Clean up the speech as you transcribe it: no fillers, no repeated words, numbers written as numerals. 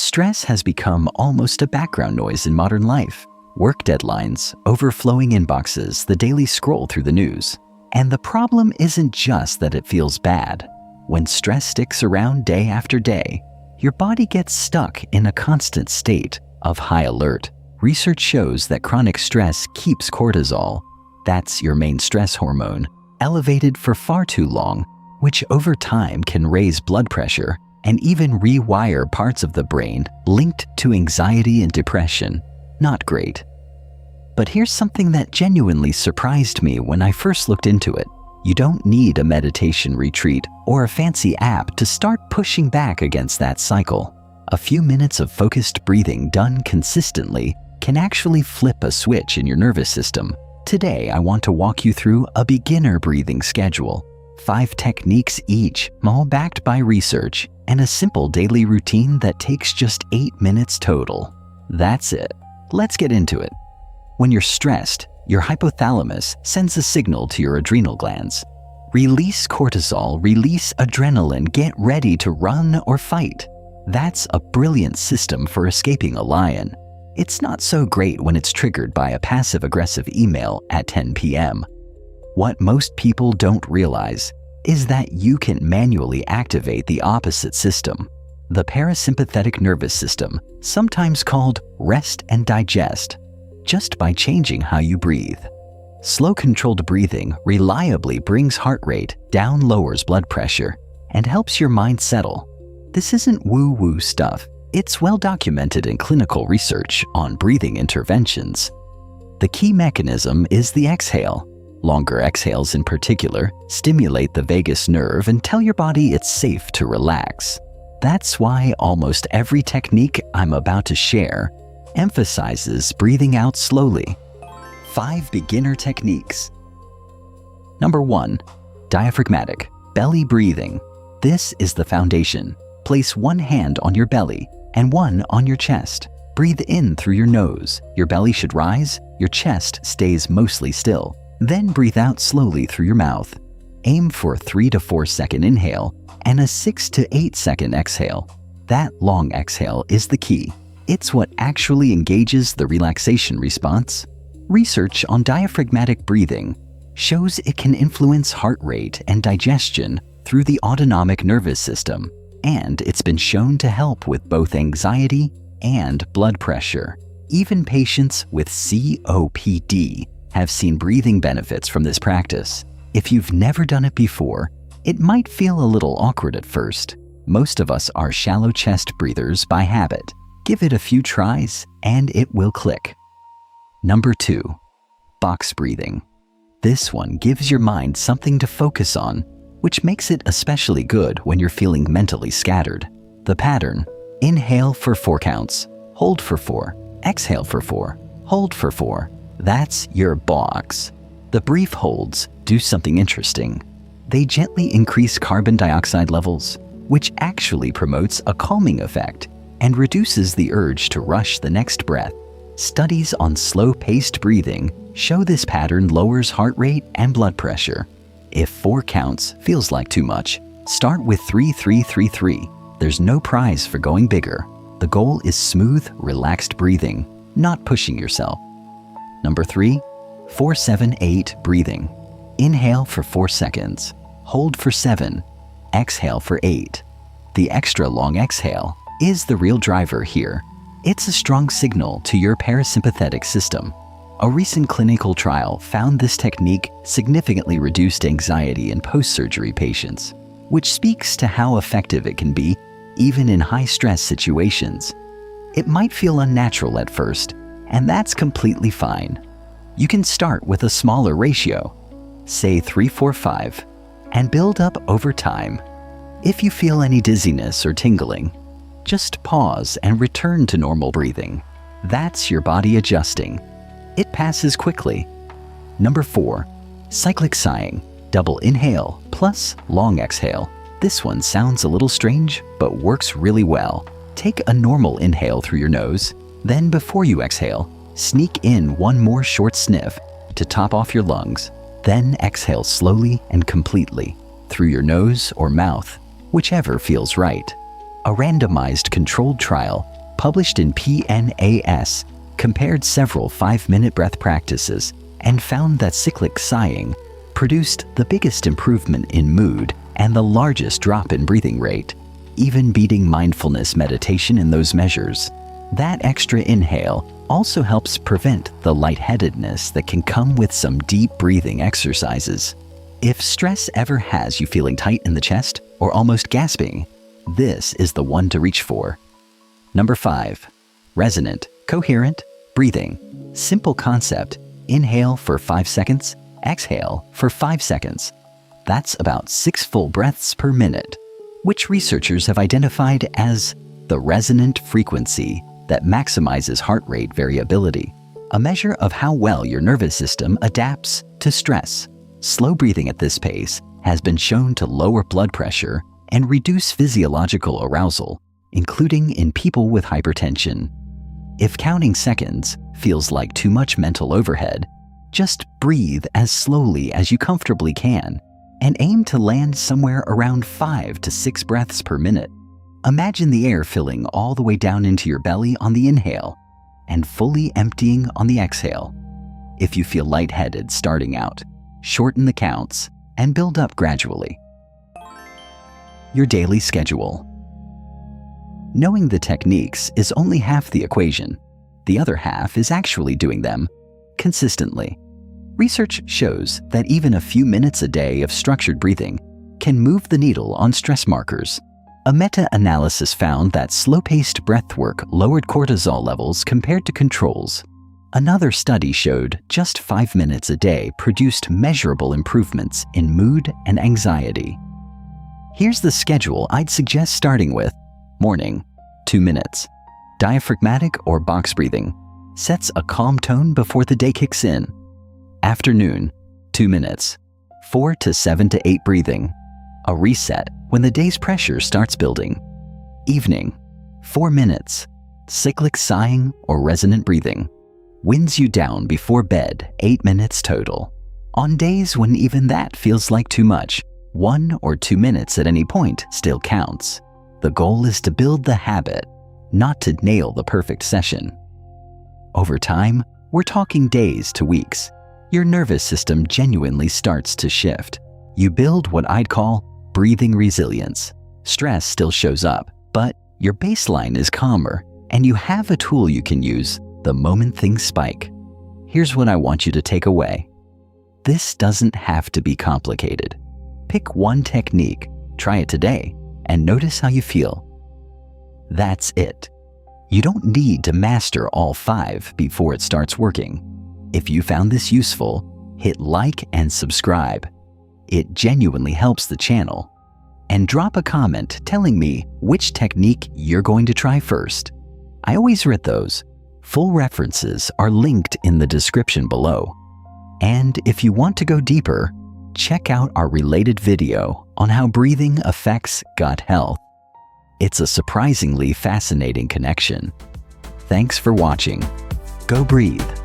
Stress has become almost a background noise in modern life. Work deadlines, overflowing inboxes, the daily scroll through the news. And the problem isn't just that it feels bad. When stress sticks around day after day, your body gets stuck in a constant state of high alert. Research shows that chronic stress keeps cortisol, that's your main stress hormone, elevated for far too long, which over time can raise blood pressure and even rewire parts of the brain linked to anxiety and depression. Not great. But here's something that genuinely surprised me when I first looked into it. You don't need a meditation retreat or a fancy app to start pushing back against that cycle. A few minutes of focused breathing done consistently can actually flip a switch in your nervous system. Today, I want to walk you through a beginner breathing schedule. 5 techniques each, all backed by research, and a simple daily routine that takes just 8 minutes total. That's it. Let's get into it. When you're stressed, your hypothalamus sends a signal to your adrenal glands. Release cortisol, release adrenaline, get ready to run or fight. That's a brilliant system for escaping a lion. It's not so great when it's triggered by a passive-aggressive email at 10 p.m. What most people don't realize is that you can manually activate the opposite system, the parasympathetic nervous system, sometimes called rest and digest, just by changing how you breathe. Slow, controlled breathing reliably brings heart rate down, lowers blood pressure, and helps your mind settle. This isn't woo-woo stuff. It's well documented in clinical research on breathing interventions. The key mechanism is the exhale. Longer exhales in particular stimulate the vagus nerve and tell your body it's safe to relax. That's why almost every technique I'm about to share emphasizes breathing out slowly. 5 beginner techniques. Number 1. Diaphragmatic, belly breathing. This is the foundation. Place one hand on your belly and one on your chest. Breathe in through your nose. Your belly should rise, your chest stays mostly still. Then breathe out slowly through your mouth. Aim for a 3 to 4 second inhale and a 6 to 8 second exhale. That long exhale is the key. It's what actually engages the relaxation response. Research on diaphragmatic breathing shows it can influence heart rate and digestion through the autonomic nervous system, and it's been shown to help with both anxiety and blood pressure. Even patients with COPD have seen breathing benefits from this practice. If you've never done it before, it might feel a little awkward at first. Most of us are shallow chest breathers by habit. Give it a few tries and it will click. Number 2. Box breathing. This one gives your mind something to focus on, which makes it especially good when you're feeling mentally scattered. The pattern: inhale for 4 counts, hold for 4, exhale for 4, hold for 4. That's your box. The brief holds do something interesting. They gently increase carbon dioxide levels, which actually promotes a calming effect and reduces the urge to rush the next breath. Studies on slow-paced breathing show this pattern lowers heart rate and blood pressure. If 4 counts feels like too much, start with 3-3-3-3. There's no prize for going bigger. The goal is smooth, relaxed breathing, not pushing yourself. Number 3. 4-7-8 breathing. Inhale for 4 seconds, hold for 7, exhale for 8. The extra long exhale is the real driver here. It's a strong signal to your parasympathetic system. A recent clinical trial found this technique significantly reduced anxiety in post-surgery patients, which speaks to how effective it can be even in high-stress situations. It might feel unnatural at first, and that's completely fine. You can start with a smaller ratio, say 3-4-5, and build up over time. If you feel any dizziness or tingling, just pause and return to normal breathing. That's your body adjusting. It passes quickly. Number 4. Cyclic sighing, double inhale plus long exhale. This one sounds a little strange, but works really well. Take a normal inhale through your nose, then before you exhale, sneak in one more short sniff to top off your lungs. Then exhale slowly and completely through your nose or mouth, whichever feels right. A randomized controlled trial published in PNAS compared several 5-minute breath practices and found that cyclic sighing produced the biggest improvement in mood and the largest drop in breathing rate, even beating mindfulness meditation in those measures. That extra inhale also helps prevent the lightheadedness that can come with some deep breathing exercises. If stress ever has you feeling tight in the chest or almost gasping, this is the one to reach for. Number 5. Resonant, coherent breathing. Simple concept. Inhale for 5 seconds, exhale for 5 seconds. That's about 6 full breaths per minute, which researchers have identified as the resonant frequency that maximizes heart rate variability, a measure of how well your nervous system adapts to stress. Slow breathing at this pace has been shown to lower blood pressure and reduce physiological arousal, including in people with hypertension. If counting seconds feels like too much mental overhead, just breathe as slowly as you comfortably can and aim to land somewhere around 5 to 6 breaths per minute. Imagine the air filling all the way down into your belly on the inhale and fully emptying on the exhale. If you feel lightheaded starting out, shorten the counts and build up gradually. Your daily schedule. Knowing the techniques is only half the equation. The other half is actually doing them consistently. Research shows that even a few minutes a day of structured breathing can move the needle on stress markers. A meta-analysis found that slow-paced breathwork lowered cortisol levels compared to controls. Another study showed just 5 minutes a day produced measurable improvements in mood and anxiety. Here's the schedule I'd suggest starting with. Morning, 2 minutes. Diaphragmatic or box breathing sets a calm tone before the day kicks in. Afternoon, 2 minutes. 4 to 7 to 8 breathing, a reset when the day's pressure starts building. Evening, 4 minutes. Cyclic sighing or resonant breathing winds you down before bed, 8 minutes total. On days when even that feels like too much, 1 or 2 minutes at any point still counts. The goal is to build the habit, not to nail the perfect session. Over time, we're talking days to weeks. Your nervous system genuinely starts to shift. You build what I'd call breathing resilience. Stress still shows up, but your baseline is calmer, and you have a tool you can use the moment things spike. Here's what I want you to take away. This doesn't have to be complicated. Pick one technique, try it today, and notice how you feel. That's it. You don't need to master all 5 before it starts working. If you found this useful, hit like and subscribe. It genuinely helps the channel. And drop a comment telling me which technique you're going to try first. I always read those. Full references are linked in the description below. And if you want to go deeper, check out our related video on how breathing affects gut health. It's a surprisingly fascinating connection. Thanks for watching. Go breathe.